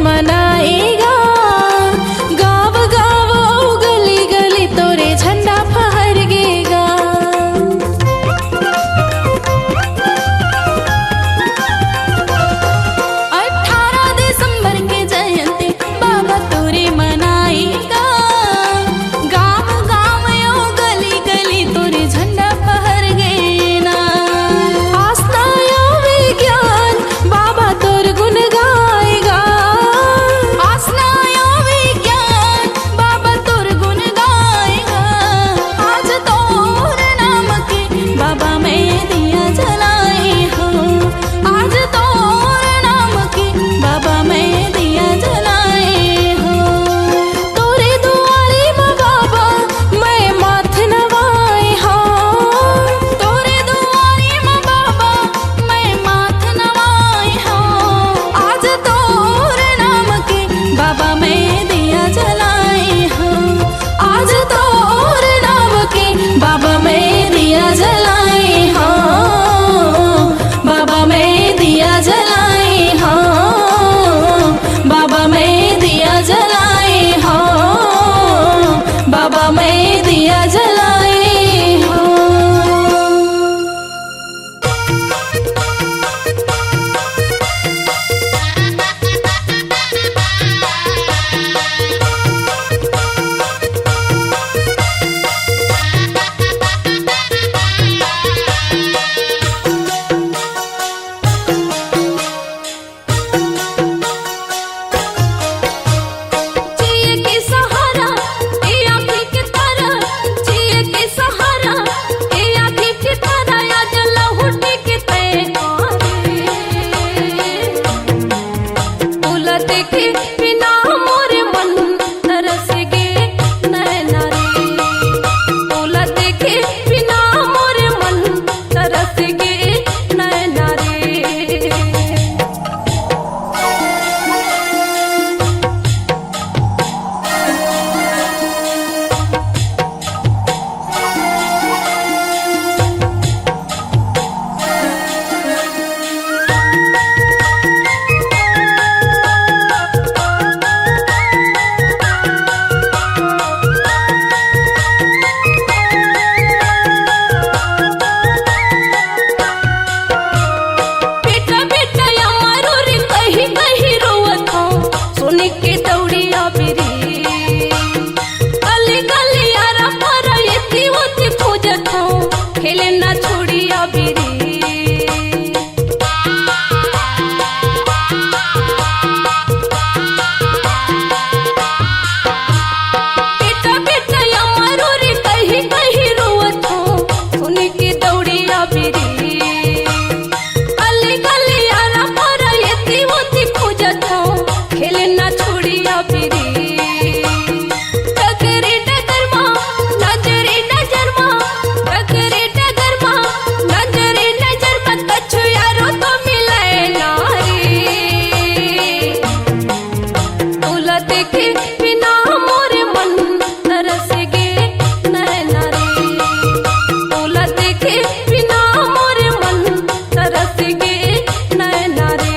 मनाएगा। गाँव गाँव गली गली तोरे झंडा फहरगेगा। 18 दिसंबर के जयंती बाबा तोरे मनाएगा। गाँव गाँव यो गली गली तोरे झंडा फहरगेना। आस्था यो विज्ञान बाबा तोर गुण गाएगा। आस्था यो विज्ञान बाबा तोर गुण गाएगा। आज तोर नाम के बाबा मैं दिया जलाए हो। आज तोर नाम के बाबा मैं दिया जलाए हो। तोरे दुआरे माँ बाबा मैं माथ नवाए हो। तोरे दुआरे माँ बाबा मैं माथ नवाए हो। आज तोर नाम के बाबा मैं दिया जलाए हो। आज तोर नाम के बाबा मैं दिया जलाए हो। बाबा मैं दिया जलाए हो। बाबा मैं दिया जलाए हो। बाबा मैं दिया जलाए हो। जिए के सहारा ए आँखी के तारा। जिए के सहारा ए आँखी के तारा। आज लहुटी के तय तोला देखे बिना मोरे मन तरस गे नैना रे। तोला देखे बिना मोरे मन तरस गे नैना रे। बेटा बेटा या मारो रे कहीं कहीं रोवत हो। सोने के दौड़िया बिरी गली गली यारा पर येती होती खोजत हो। खेले ना छोड़िया बिरी। बेटा बेटा या मारो रे कहीं कहीं रोवत हो। सोने के दौड़िया बिरी गली गली यारा पर येती होती खोजत हो। खेले ना छोड़िया बिरी। डगरे डगर माँ नजरे नजर माँ। डगरे डगर माँ नजरे नजर माँ। कछु यारो तो मिले ना रे। तोला देखे बिना मोरे मन तरस गे नैना रे। तोला देखे बिना मोरे मन तरस गे नैना रे।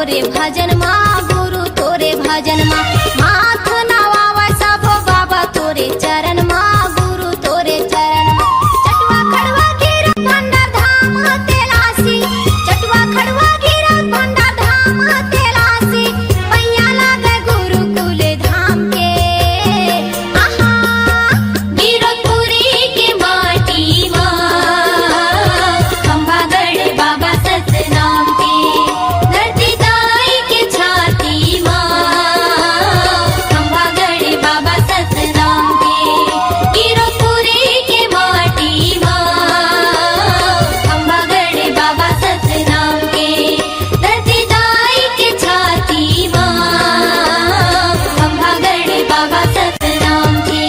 तोरे भजन मा गुरु तोरे भजन मा माथ नवावा सब बाबा तोरे चरण मा गुरु तोरे चरण मा चटवा खड़वा गिरा भंडार धाम तेलासी चटवा खड़वा गिरा भंडार धाम तेलासी पैया लागे गुरुकुल धाम के आहा वीरपुरी के माटी मा खंभागढ़ बाबा सतनाम के धरती दाई के छाती मा खंभागढ़ बाबा सतनाम के वीरपुरी के माटी मा खंभागढ़ बाबा सतनाम के धरती दाई के छाती मा खंभागढ़ बाबा सतनाम के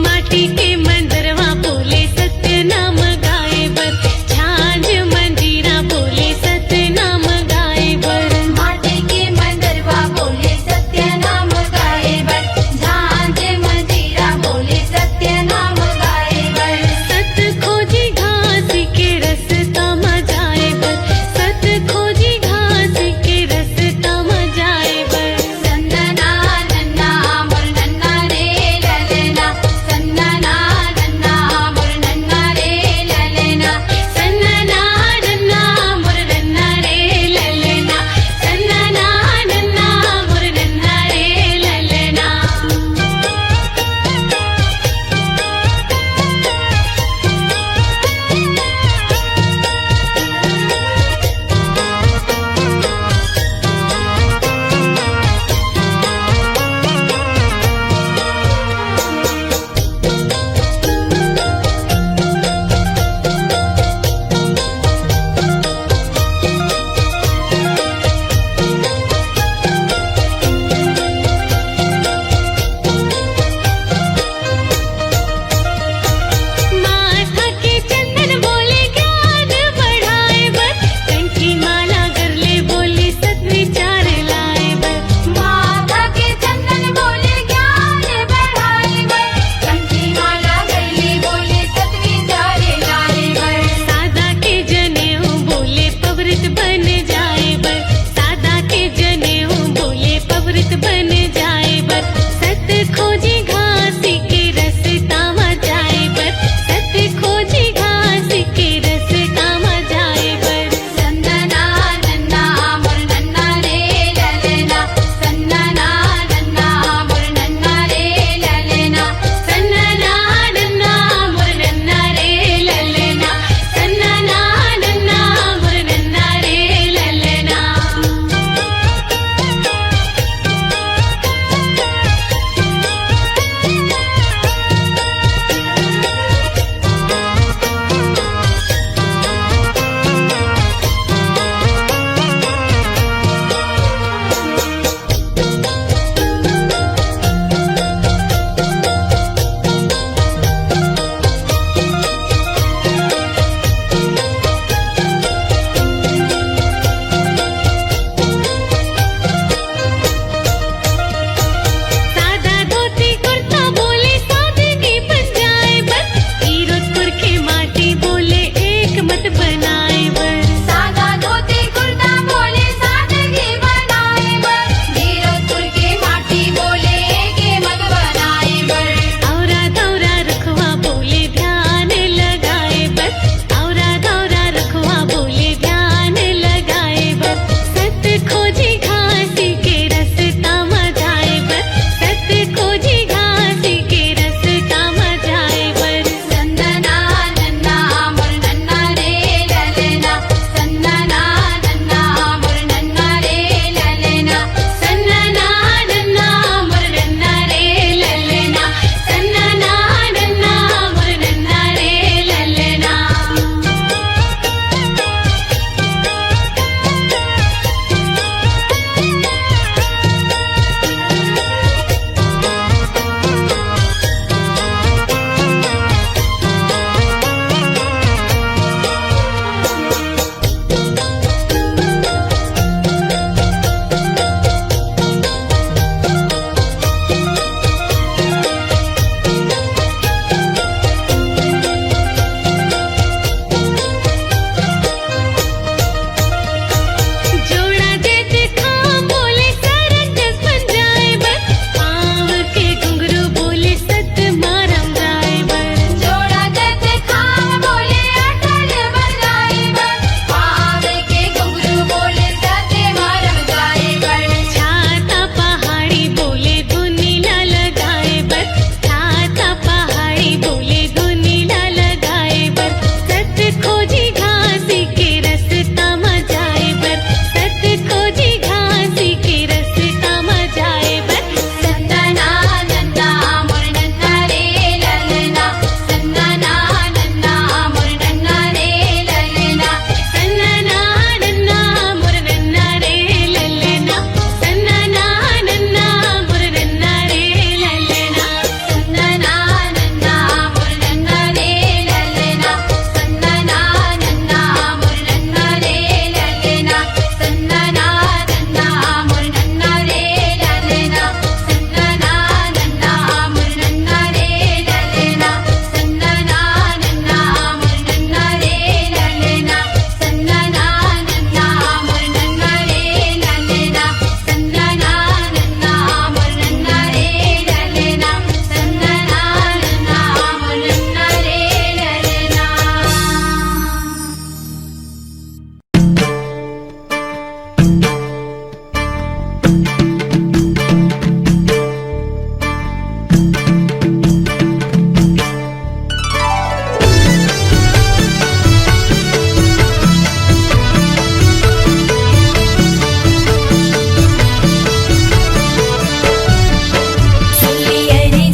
माटी के मंदिरवा बोले सत्य नाम गाए बर झांझ मंजीरा बोले सत्य नाम गाए बर माटी के मंदिरवा बोले सत्य नाम गाए बर झांझ मंजीरा बोले सत्य नाम गाए बर सत खोजी घास के रस्ता मजाए बर सत खोजी घास के रस्ता मजाए बर संदना नन्ना मोर नन्ना रे ललना संदना नन्ना मोर नन्ना रे ललना सन्ना नन्ना मुर नन्ना रे ललना सन्ना नन्ना मुर नन्ना रे ललना माथा के चंदन बोले ज्ञान बढ़ाए बर कंठी माला गरले बोले सत विचार लाए बर माथा के चंदन बोले ज्ञान बढ़ाए बर कंठी माला गले बोले सत विचार लाए बर सादा के जनेऊ बोले पवृत बन जाए बर सादा के जनेऊ बोले पवृत बन जाए बर सत खोजी घास के रस्ता मजाए बर सत खोजी घास के रस्ता मजाए बर संदना नन्ना मोर नन्ना रे ललना संदना नन्ना मोर नन्ना रे ललना सन्ना नन्ना मुर नन्ना रे ललना सन्ना नन्ना मुर नन्ना रे ललना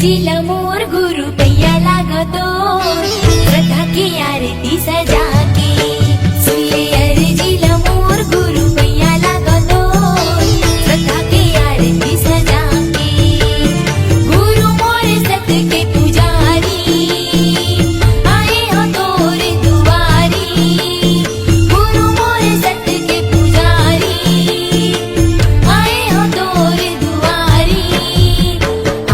अर्जीला मोर गुरु पैया लागतो श्रद्धा की आरती सजा के सुनले अर्जीला मोर गुरु पैया लागतो श्रद्धा की आरती सजा के गुरु मोर सत के पुजारी आए हो तोर दुआरी गुरु मोर सत के पुजारी आए हो तोर दुआरी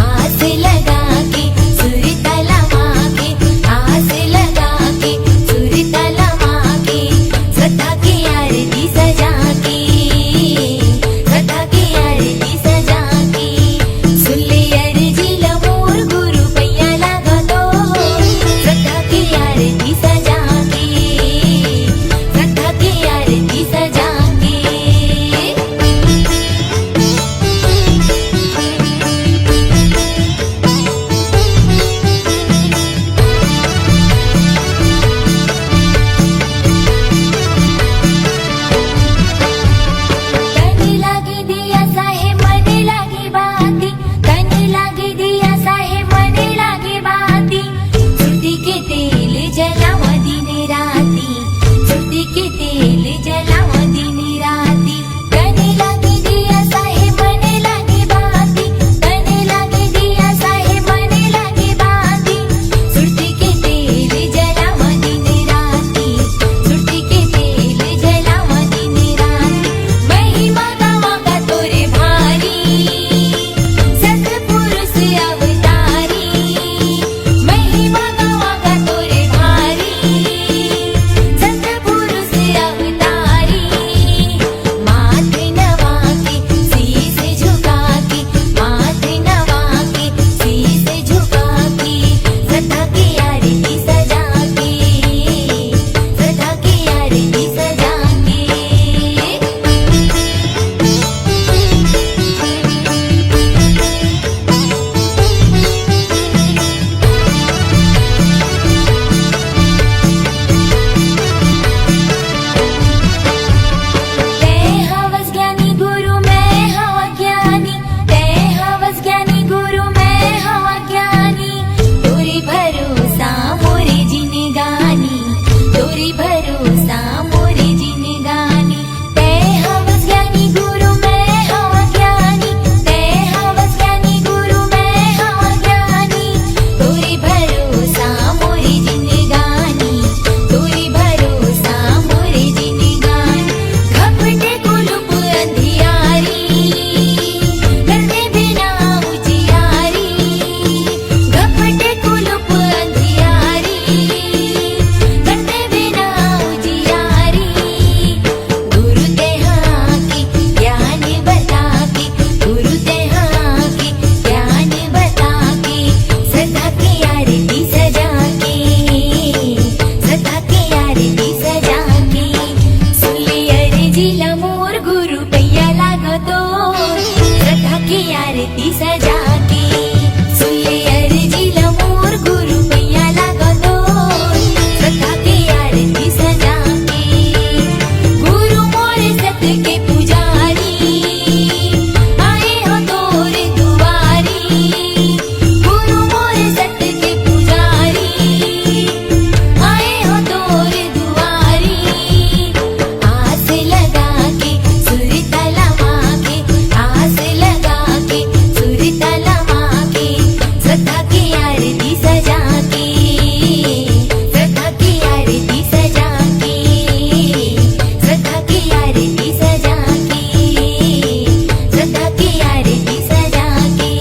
आस लगा के सुर तलवा के आस लगा के सुर तलवा के श्रद्धा की आरती सजा के श्रद्धा की आरती सजा के सुनले अर्जीला मोर गुरु पैया लागतो श्रद्धा की आरती सजा के श्रद्धा की आरती सजा के तनी लागी दिया साहेब मने लागी बाती तनी लागी दिया साहेब मने लागी बाती सुरती के तेल जलाव दिन राती सुरती के तेल जलाव दिन राती तनी लागी दिया साहेब मने लागी बाती तनी लागी दिया साहेब मने लागी बाती सुरती के तेल जलाव दिन राती सुरती के तेल जलाव दिन राती महिमा गावा का तोरे भारी सतपुरुष अवतारी महिमा गावा का तोरे भारी सतपुरुष अवतारी माथे नवा के शीस झुका के माथे नवा के शीस झुका के श्रद्धा की आरती सजा के श्रद्धा की आरती सजा के तै हवस ज्ञानी गुरु मैं हवा ज्ञानी तै हवस ज्ञानी गुरु मैं हवा ज्ञानी तोरी भरोसा मोरे जिनगानी तोरी भरोसा मोरे जिनगानी तै हवस ज्ञानी गुरु मैं हवा ज्ञानी तै हवस ज्ञानी गुरु मैं हवा ज्ञानी तोरी भरोसा मोरे जिनगानी तोरी भरोसा मोरे जिनगानी घपटे कुलुप अंधियारी करते बिना उजियारी घपटे कुलुप अंधियारी करते बिना उजियारी गुरु तेहा की ज्ञान बता के गुरु तेहा की ज्ञान बता के श्रद्धा की आरती सजा के श्रद्धा की आरती सजा के सुनले अर्जीला मोर गुरु पैया लागतो श्रद्धा की आरती सजा के सुनले अर्जीला मोर गुरु पैया लागतो श्रद्धा की आरती सजा के गुरु मोर सत के पुजारी आए हो तोर दुआरी गुरु मोर सत के पुजारी आए हो तोर दुआरी आस लगा के सुर तलवा के आस लगा के सुर तलवा के श्रद्धा की आरती सजा के श्रद्धा की आरती सजा के श्रद्धा की आरती सजा के श्रद्धा की आरती सजा के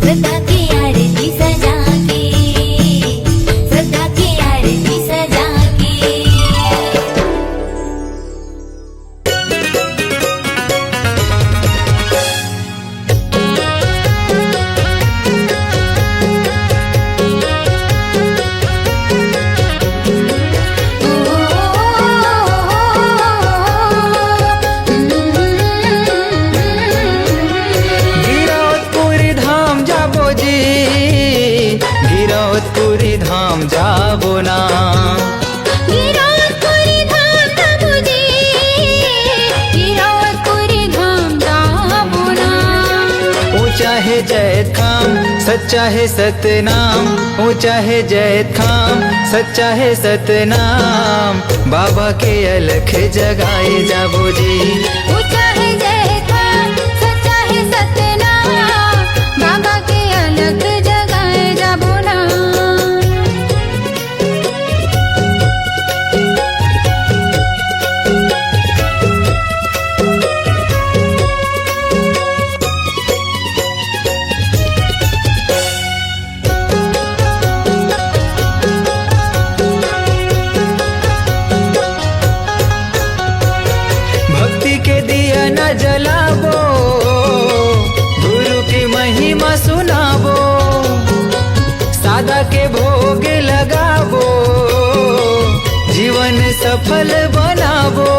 श्रद्धा की आरती सजा के श्रद्धा की आरती सजा के गिरौदपुरी धाम जाबो जी गिरौदपुरी धाम जाबो ना गिरौदपुरी धाम जाबो जी गिरौदपुरी धाम जाबो ना ऊंचा है जैत खाम सच्चा है सतनाम, ऊंचा है जैत खाम सच्चा है सतनाम, बाबा के अलख जगाए जाबो जी। ऊंचा है जय खान सच्चा है सतनाम, बाबा के अलग जगाए जाबो ना। भक्ति के दिया न जलाबो, गुरु की महिमा सुनाबो, सादा के भोग लगाबो, जीवन सफल बनाबो।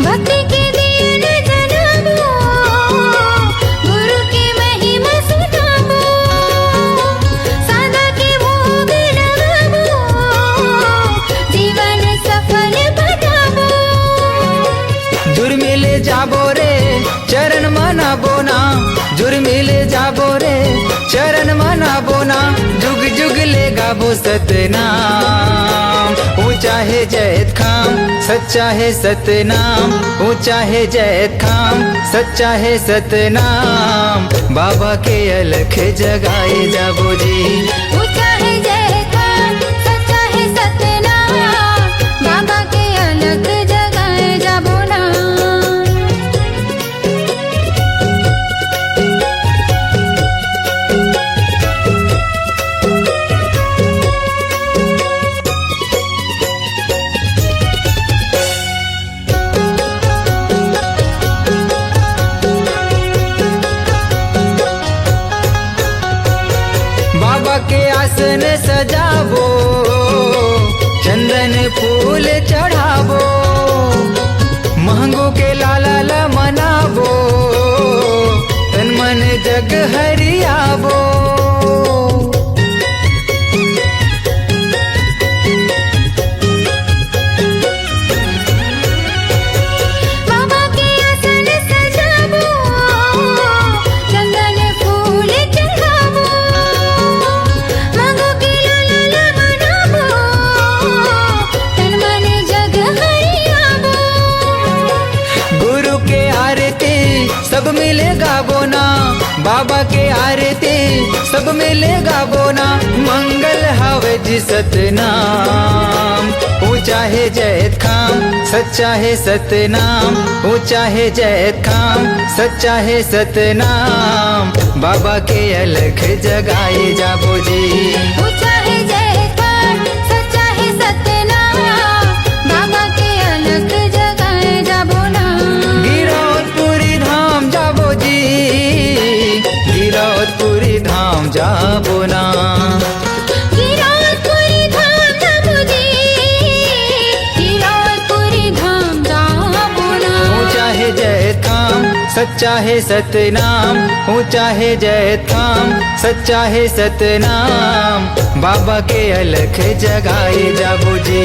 भक्ति के दिए न जलाबो, गुरु की महिमा सुनाबो, सादा के भोग लगाबो, जीवन सफल बनाबो। जुर्मिले जाबो रे चरण मनाबो ना, जुर्मिले जाबो रे चरण मनाबो ना, जुग जुग ले गाबो सतनाम। ऊंचा है जैत खाम सच्चा है सतनाम, ऊंचा है जैत खाम सच्चा है सतनाम, बाबा के अलख जगाए जाबो जी। ऊंचा है जय खान सच्चा है सतनाम, बाबा के अलग जगाए जाबो ना। बाबा के आसन सजाबो, चंदन फूल चढ़ाबो, महंगो के लाला ला मनाबो, तन मन जग हरियाबो। बाबा के आसन सजाबो, चंदन फूल चढ़ाबो, मांगो के लाला मनाबो, तन मन जग हरियाबो। गुरु के आरती सब मिले गाबो ना, बाबा के आरती सब मिले गाबो ना, मंगल हवे जी सतनाम। ऊंचा है जैत खाम सच्चा है सतनाम, ऊंचा है जैत खाम सच्चा है सतनाम, बाबा के अलख जगाए जाबो जी। ऊंचा है जय खान सच्चा है सतनाम, बाबा के अलग जगाए जाबो ना। गिरौदपुरी धाम जाबो जी, गिरौदपुरी धाम जाबो ना। गिरौदपुरी धाम जाबो जी, गिरौदपुरी धाम जाबो ना। ऊंचा है जैत खाम सच्चा है सतनाम, ऊंचा है जैत खाम सच्चा है सतनाम, बाबा के अलख जगाए जाबो जी।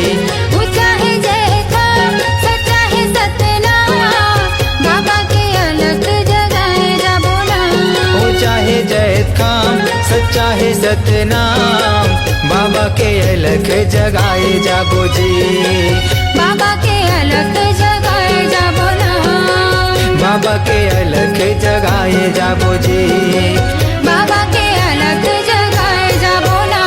ऊंचा है जय खान सच्चा है सतनाम, बाबा के अलग जगाए जाबो ना। ऊंचा है जैत खाम सच्चा है सतनाम, बाबा के अलख जगाए जाबो जी। बाबा के अलग जगाए जाबो ना। बाबा के अलख जगाए जाबो जी। बाबा के अलग जगाए जाबो ना।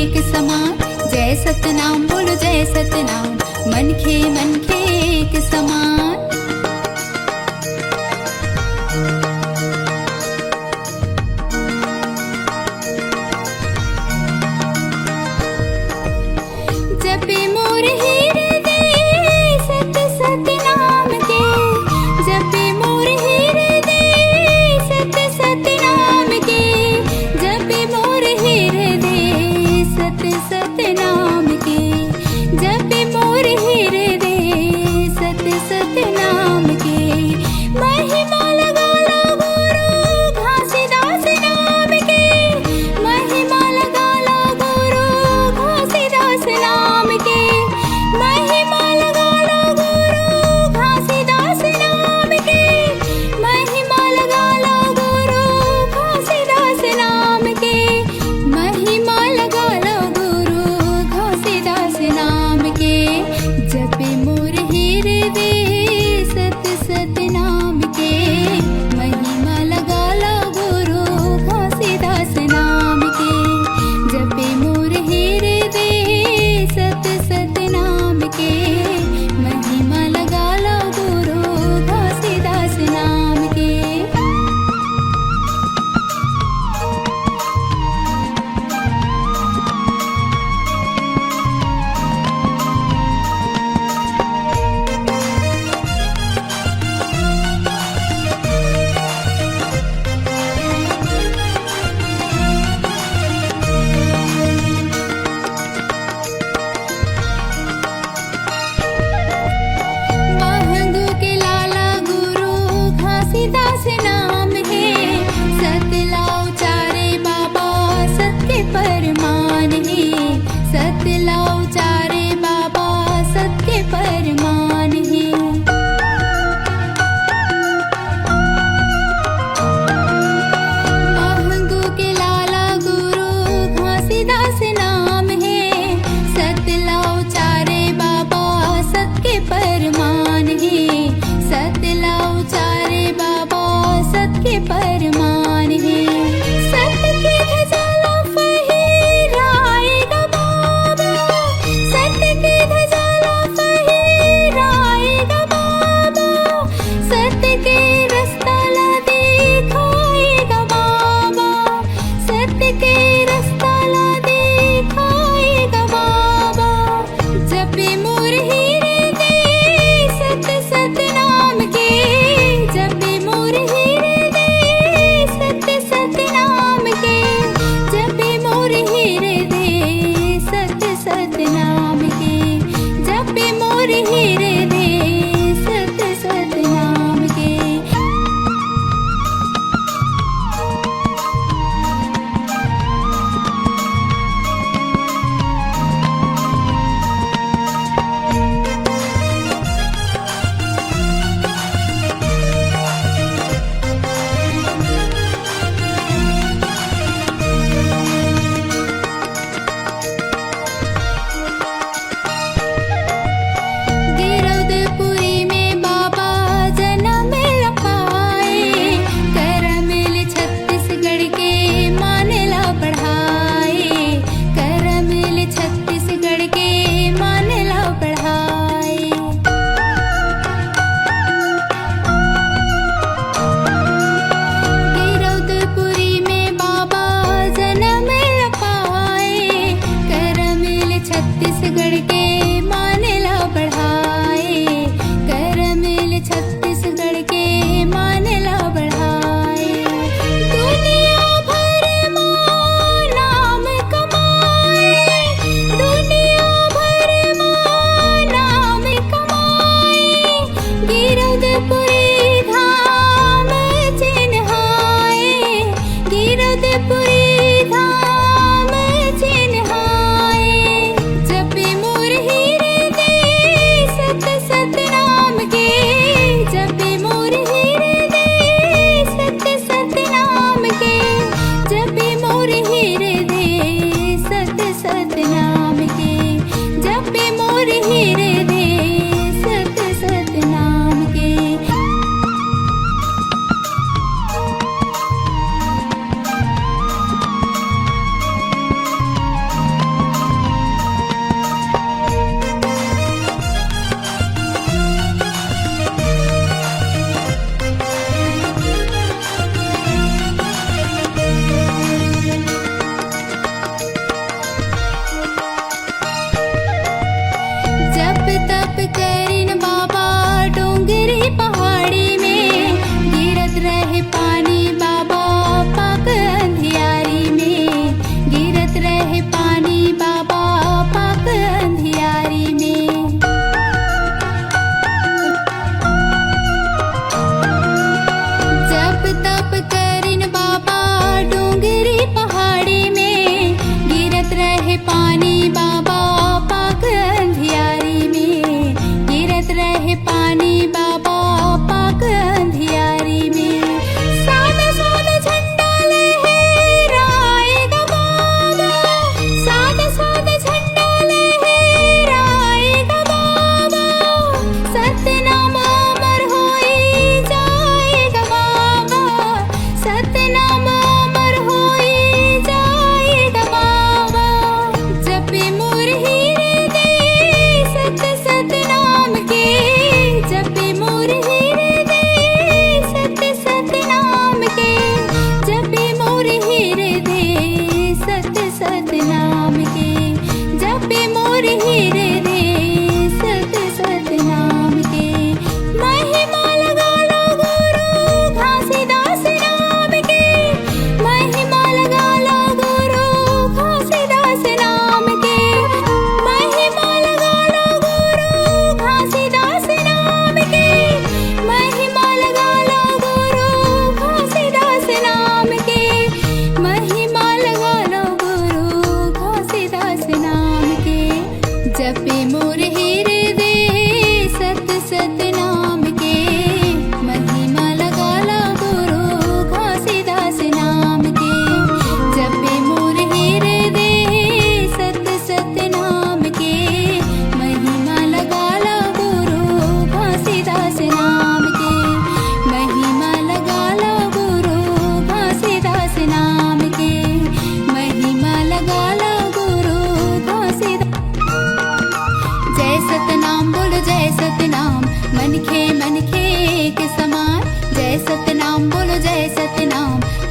एक समान। जय सतनाम बोलो जय सतनाम, मन खे एक समान। जपे मोर हृदय सत सत नाम के, जपे मोर हृदय सत सत नाम के, जपे मोर हृदय सत सत नाम के, जपे मोर हृदय सत सत नाम के। महिमा लगा लो गुरु घासीदास नाम के, महिमा लगा लो गुरु घासीदास नाम के, महिमा लगा लो गुरु घासीदास नाम के, महिमा लगा लो गुरु घासीदास नाम के, महिमा लगा लो गुरु घासीदास नाम के। जपे मोर हृदय सत सत नाम के, महिमा लगा लो गुरु घासीदास नाम के, जपे मोर हृदय सत सत नाम के, महिमा लगा लो गुरु घासीदास नाम के। महंगू के लाला गुरु घासीदास नाम है, सतलाओ चारे बाबा सत्य परमान है, सतलाओ चारे बाबा सत्य परमान है। महंगू के लाला गुरु घासीदास नाम है, सतलाओ चारे बाबा सत्य परमान है, सतलाओ चारे बाबा सत्य परमान है। सत्य की ध्वजा फहराएगा बाबा, सत्य की ध्वजा फहराएगा बाबा, सत्य के रास्ता ला दिखाएगा बाबा, सत्य के रास्ता ला दिखाएगा बाबा। जपे मोर हृदय सत सत नाम के, जपे मोर हृदय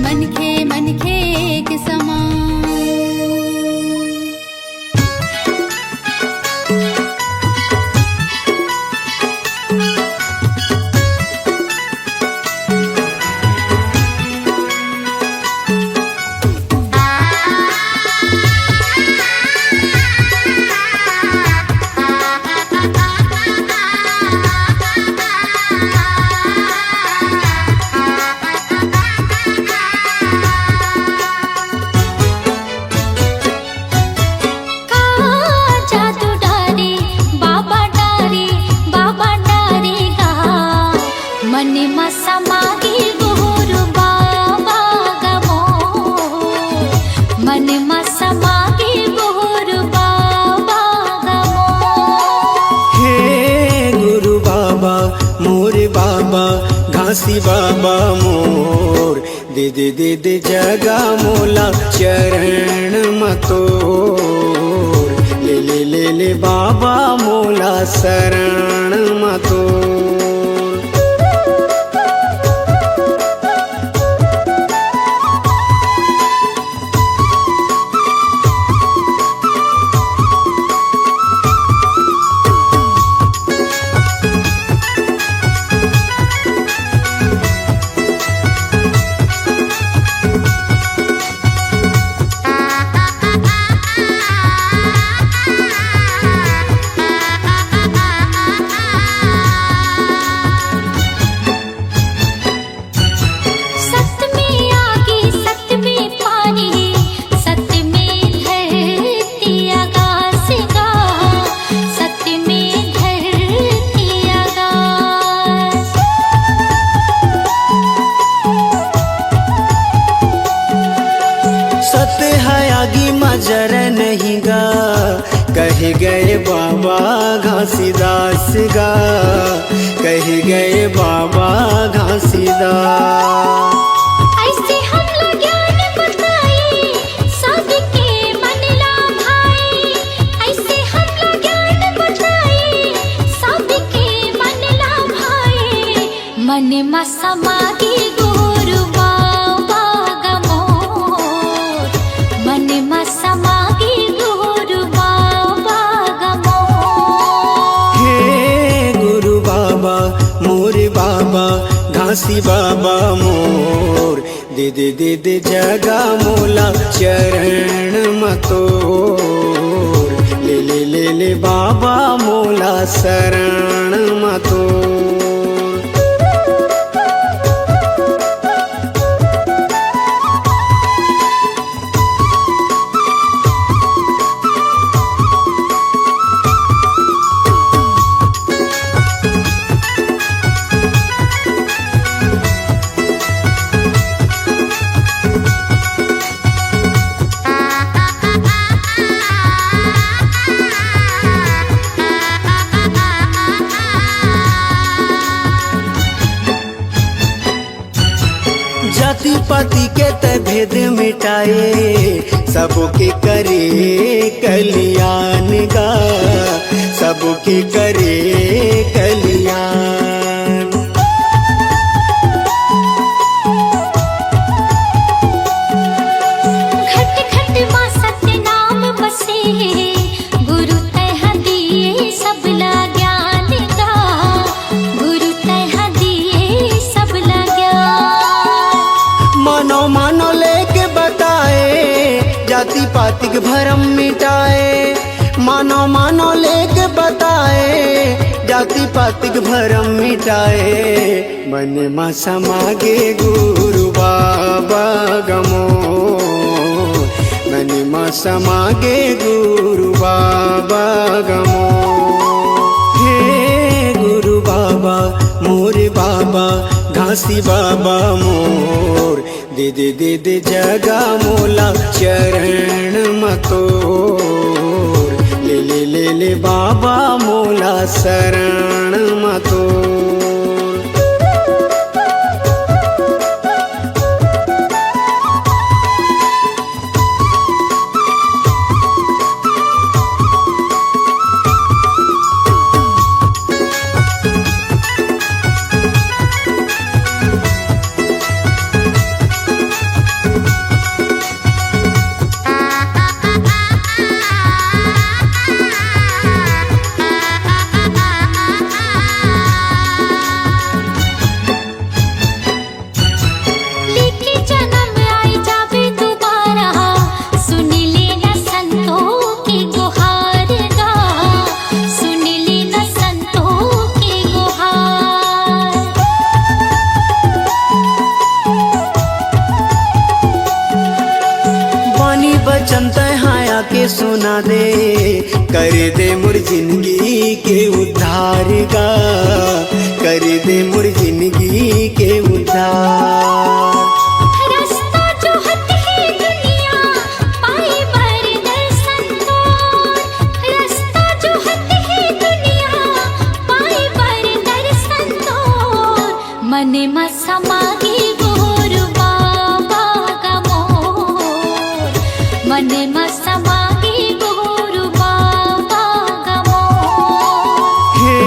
मनखे के समान। घासी बाबा मोर दे दे दे दे जगा मोला चरण मतोर ले ले ले ले बाबा मोला शरण मतोर। जर नहीं गा कह गए बाबा घासीदास गा कह गए बाबा घासीदास। ऐसे हम लोग ज्ञान बताए सबके मन ला भाई। ऐसे हम लोग ज्ञान बताए सबके मन ला भाई। मन में समागे गुरु बाबा गमोर। मन में समागे गुरु बाबा गमोर। हे गुरु बाबा मोरे बाबा घासी बाबा मोर दे दे दे दे जगा मोला चरण मतोर ले ले ले ले बाबा मोला शरण मतोर। जाति पाति के त भेद मिटाए सबके करे कल्याण गा सबके करे कल्याण। घट घट मां सत्य नाम बसे गुरु तह दिए सबला ज्ञान गा। गुरु तह दिए सबला ज्ञान। मानो मानो लेके बताए जाति पाति के भरम मिटाए। मानो मानो लेके बताए जाति पाति के भरम मिटाए। मन में समागे गुरु बाबा गमो मन में समागे गुरु बाबा गमो। हे गुरु बाबा मोरे बाबा घासी बाबा मोर दे दे दे दे जगा मोला चरण मतोर ले ले ले ले बाबा मोला शरण मतोर। के सुना दे, कर दे मोर जिंदगी के उद्धार का, कर दे मोर जिंदगी के उद्धार। रास्ता जो है दुनिया पाई पर दर्शन तोर, रास्ता जो है दुनिया पाई पर दर्शन तोर, मने में समागी गोर बाबा का मोर, मने में समागी गोर बाबा का मोर। हे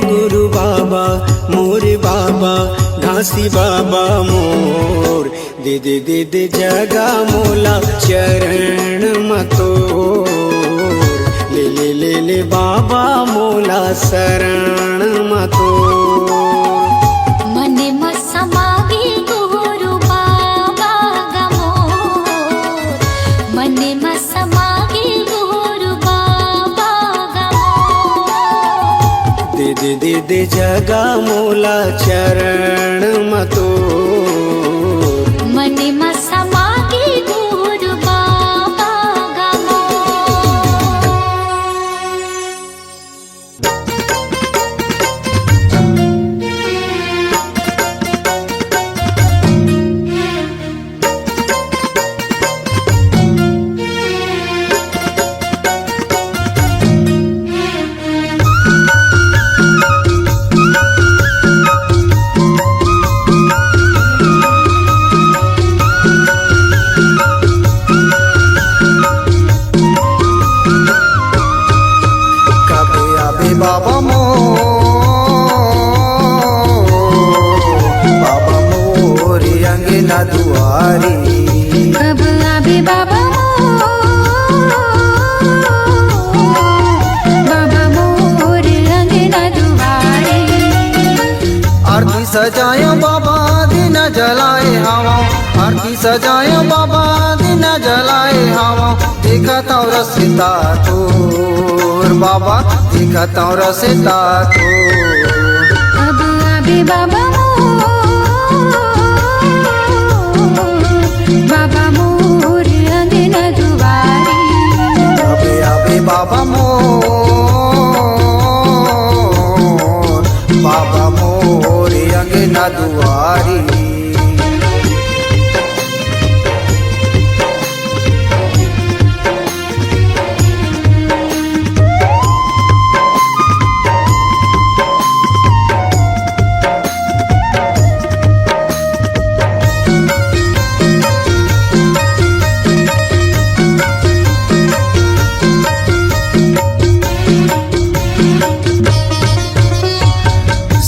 गुरु बाबा मोर बाबा घासी बाबा मोर, दे दे दे दे जगा मोला चरण मतोर, ले ले ले ले बाबा मोला शरण मतोर। मने में समागी गुरु बाबा का मोर, मने में समागी गुरु बाबा का मोर। दे दे दे दे जगा मोला चरण मतोर, मने में समागी गुरु बाबा का मोर। कबे आबे बाबा मोर अंगना दुआरी, कब आबे बाबा मोर अंगना दुआरे, आरती सजाए बाबा दिन जलाए हवा, आरती सजाए बाबा दिन जलाए हवा, देखत और रसिता तोर बाबा, देखत और रसिता तोर। अब आबे बाबा मोर अंगना दुआरे, कबे आबे बाबा मोर अंगना दुआरी।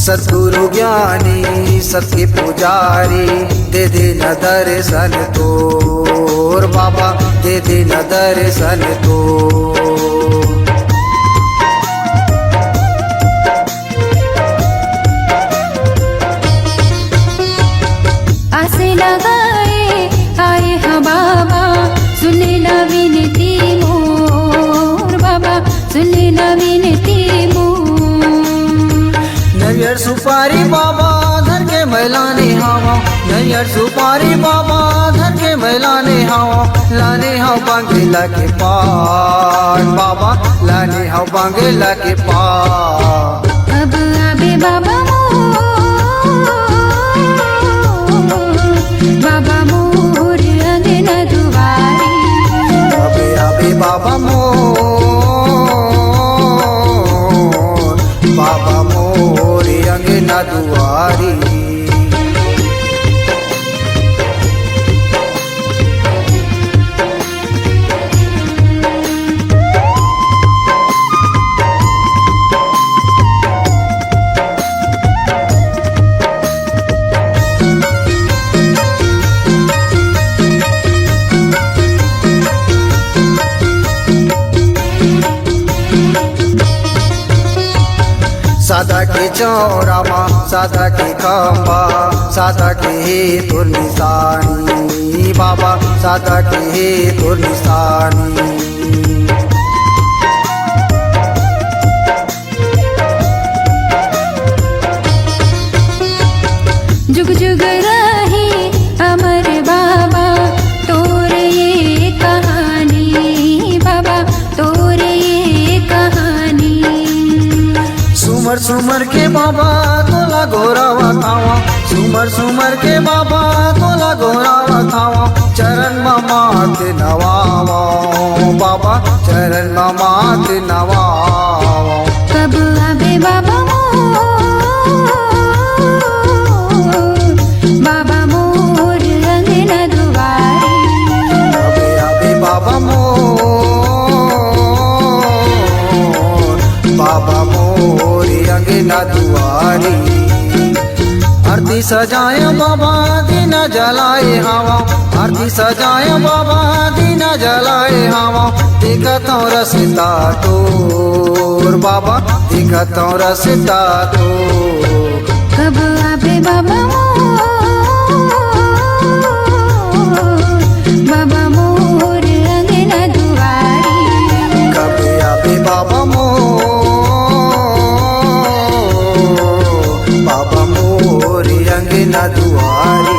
सद्गुरु ज्ञानी सबके पुजारी, दे दे न दर्शन तोर बाबा, दे दे न दर्शन तोर। आसे लगाए आए हाँ बाबा, सुने ना विनती मोर बाबा, सुने ना विनती मोर। नैयर सुपारी बाबा धर के मैलाने हवा, नैयर सुपारी बाबा धर के मैलाने हवा, लाने हव बांगेला के पार बाबा, लाने हव बांगेला के पार। अब आबे बाबा मोर अंगना दुआरे, कबे आबे बाबा मोर अंगना दुआरी। सादा के चौरा माँ, सादा के खम्बा, सादा के हे तुर निशानी बाबा, सादा के हे तुर निशानी। जुग जुग रहे अमर बाबा, तोर ये कहानी सुमर सुमर के बाबा तोला गोरावा थावा, सुमर सुमर के बाबा तोला गोरावा थावा, चरण मात नवावा बाबा, चरण मात नवावा। कब आवे बाबा बाबा मोर अंगना दुआरी, अबे अबे बाबा मोर, बाबा मोर अंगना दुआरी। आरती सजाए बाबा दीना जलाए हवा, आरती सजाए बाबा दीना जलाए हवा, दिखत रसता तोर बाबा, दिखत रसता तोर। कब आवे बाबा बाबा मोर अंगना दुआरी, कब आवे बाबा मोर, बाबा मोर अंगना दुआरी,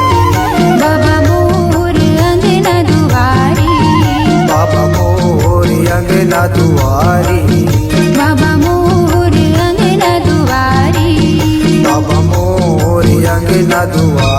बाबा मोर अंगना दुआरी, बाबा मोर अंगना दुआरी, बाबा मोर अंगना दुआरी, बाबा मोर अंगना दुआरी।